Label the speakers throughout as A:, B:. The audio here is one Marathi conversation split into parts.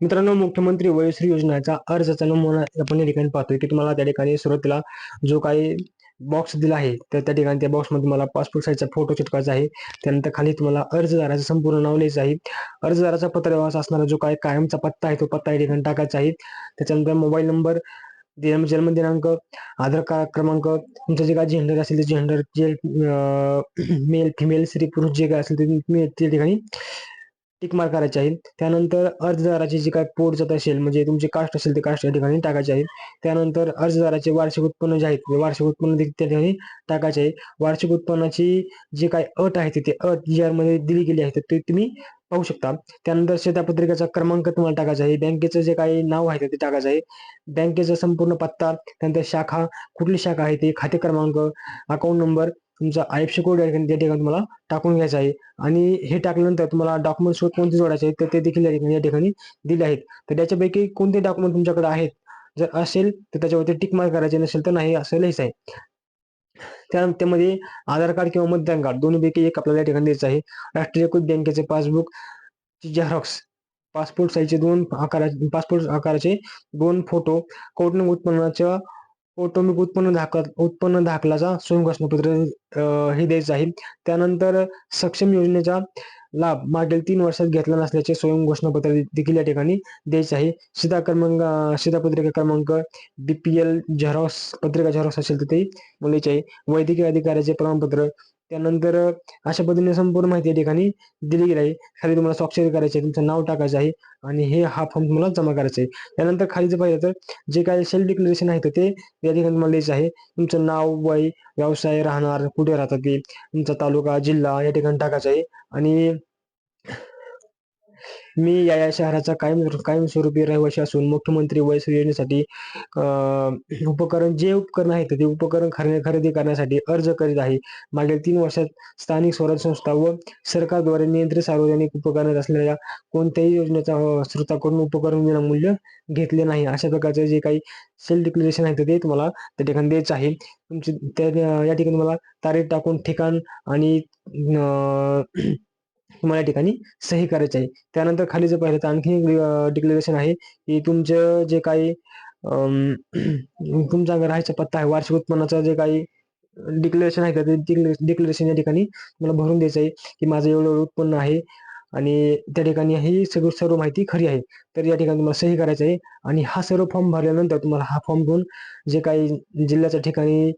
A: मित्रांनो, मुख्यमंत्री वयोश्री योजनेचा अर्जाचा नमुना आपण या ठिकाणी पाहतोय की तुम्हाला त्या ठिकाणी सुरुवातीला जो काही बॉक्स दिला आहे तर त्या ठिकाणी त्या बॉक्समध्ये तुम्हाला पासपोर्ट साईजचा फोटो चिटकायचा आहे. त्यानंतर खाली तुम्हाला अर्जदाराचं संपूर्ण नाव लिहायचं आहे. अर्जदाराचा पत्रव्यवहार असणारा जो काही कायमचा पत्ता आहे तो पत्ता या ठिकाणी टाकायचा आहे. त्याच्यानंतर मोबाईल नंबर, जन्मदिनांक, आधार कार्ड क्रमांक, तुमचं जे काही जेंडर असेल ते जेंडर, जे मेल फिमेल स्त्री पुरुष जे काय असेल ते तुम्ही त्या ठिकाणी टिक मार्क करायचे आहे. त्यानंतर अर्जदाराची जी काही पोट जात असेल म्हणजे तुमची कास्ट असेल ते कास्ट या ठिकाणी टाकायचे आहे. त्यानंतर अर्जदाराचे वार्षिक उत्पन्न जे आहे ते वार्षिक उत्पन्न देखील त्या ठिकाणी टाकायचे आहे. वार्षिक उत्पन्नाची जी काही अट आहे ते अट जी मध्ये दिली गेली आहे तर ते तुम्ही पाहू शकता. त्यानंतर शिधापत्रिकेचा क्रमांक तुम्हाला टाकायचा आहे. बँकेचं जे काही नाव आहे ते टाकायचं आहे. बँकेचा संपूर्ण पत्ता, त्यानंतर शाखा, कुठली शाखा आहे ते, खाते क्रमांक, अकाउंट नंबर, तुमचा आयएफएससी कोड या ठिकाणी तुम्हाला टाकून घ्यायचा आहे. आणि हे टाकल्यानंतर तुम्हाला डॉक्युमेंट्स कोणते जोडायचे आहेत तर ते देखील या ठिकाणी दिले आहेत. तर त्याच्यापैकी कोणते डॉक्युमेंट तुमच्याकडे आहेत, जर असेल तर त्याच्यावरती टिक मार्क करायचे, नसेल तर नाही असं लिहायचं आहे. त्यामध्ये आधार कार्ड किंवा मतदान कार्ड दोन्हीपैकी एक आपल्याला या ठिकाणी द्यायचं आहे. राष्ट्रीयकृत बँकेचे पासबुक ची झेरॉक्स, पासपोर्ट साईजचे पासपोर्ट आकाराचे 2 फोटो, कौटुंबिक उत्पन्नाच्या कौटुंबिक उत्पन्न दाखलाचा स्वयंघोषणापत्र हे द्यायचं आहे. त्यानंतर सक्षम योजनेचा लाभ मागील 3 वर्षात घेतला नसल्याचे स्वयंघोषणापत्र देखील या ठिकाणी द्यायचे आहे. शिधापत्रिका क्रमांक, बीपीएल झेरॉक्स, पत्रिका झेरॉक्स असेल तर ते द्यायचे आहे. वैद्यकीय अधिकाऱ्याचे प्रमाणपत्र. त्यानंतर अशा पद्धतीने संपूर्ण माहिती या ठिकाणी दिली गेली आहे. खाली तुम्हाला स्वाक्षरी करायची आहे, तुमचं नाव टाकायचं आहे आणि हा फॉर्म तुम्हाला जमा करायचा आहे. त्यानंतर खाली जर पाहिलं तर जे काही सेल्फ डिक्लेरेशन आहे तर ते या ठिकाणी तुम्हाला लिहायचं आहे. तुमचं नाव, वय, व्यवसाय, राहणार कुठे राहतात ते, तुमचा तालुका, जिल्हा या ठिकाणी टाकायचा आहे. आणि मी या शहराचा कायमस्वरूपी रहिवासी असून मुख्यमंत्री वयश्री योजनेसाठी उपकरण आहे ते उपकरण खरेदी करण्यासाठी अर्ज करीत आहे. मागील 3 वर्षात स्थानिक स्वराज्य संस्था व सरकारद्वारे नियंत्रित सार्वजनिक उपकरणात असलेल्या कोणत्याही योजनेचा स्रोताकडून उपकरण विनामूल्य घेतले नाही. अशा प्रकारचे जे काही सेल्फ डिक्लेरेशन आहे ते तुम्हाला त्या ठिकाणी द्यायचं आहे. तुमची या ठिकाणी मला तारीख टाकून ठिकाण आणि तुम्हाला या ठिकाणी सही करायची आहे. त्यानंतर खाली जर पाहिलं तर आणखी डिक्लेरेशन आहे की तुमचं जे काही तुमचा राहायचा पत्ता आहे, वार्षिक उत्पन्नाचा जे काही डिक्लेरेशन आहे ते डिक्लेरेशन या ठिकाणी मला भरून द्यायचं आहे की माझं एवढं उत्पन्न आहे आणि त्या ठिकाणी ही सर्व माहिती खरी आहे. तर या ठिकाणी तुम्हाला सही करायचं आहे आणि हा सर्व फॉर्म भरल्यानंतर तुम्हाला हा फॉर्म घेऊन जे काही जिल्ह्याच्या ठिकाणी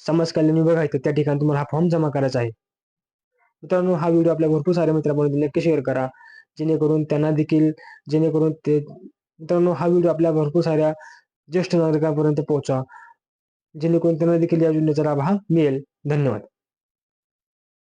A: समाज कल्याण विभाग आहे त्या ठिकाणी तुम्हाला हा फॉर्म जमा करायचा आहे. मित्रांनो, हा व्हिडिओ आपल्या भरपूर साऱ्या मित्रांपर्यंत नक्की शेअर करा, जेणेकरून ते मित्रांनो हा व्हिडिओ आपल्या भरपूर साऱ्या ज्येष्ठ नागरिकांपर्यंत पोहोचा, जेणेकरून त्यांना देखील या योजनेचा लाभ हा मिळेल. धन्यवाद.